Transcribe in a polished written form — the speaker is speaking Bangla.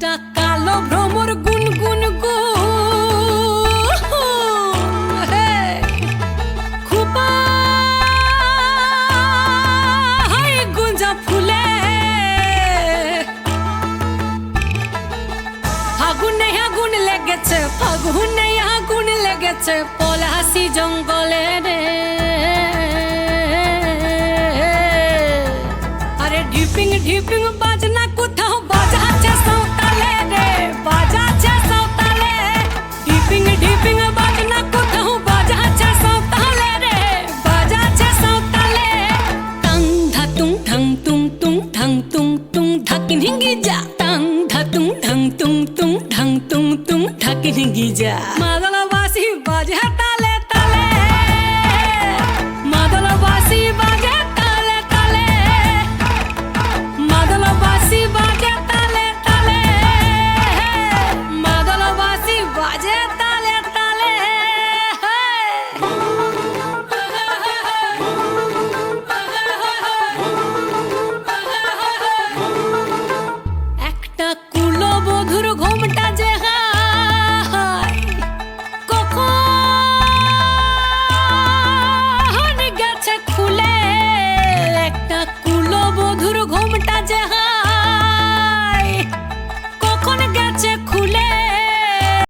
একটা কালো ভ্রমর গুনগুন গো খুপা হয় গুঞ্জা ফুলে ফাগুনে আগুন লেগেছে পলাশি জঙ্গলে রে আরে ঢিপিং ঢিপিং বাজনা কোথাও বাজাচ্ছে সাঁওতালে রে বাজাচ্ছে সাঁওতালে ঢিপিং ঢিপিং বাজনা কোথাও বাজাচ্ছে সাঁওতালে রে বাজাচ্ছে সাঁওতালে টাং ধাতুং ঠাং তুং তুং ঠাং তুং তুং ধাকিন হিঙ্গি যা টাং ধাতুং ঠাং তুং তুং ঠাং তুং তুং ধাকিন হিঙ্গি যা মাদলবাসী বাজে তালে তালে মাদলবাসী বাজে তালে তালে মাদলবাসী বাজে তালে তালে মাদলবাসী বাজে তালে তালে একটা কুলবধূর ঘোমটা যে কখন গেছে খুলে একটা কুলবধূর ঘোমটা যে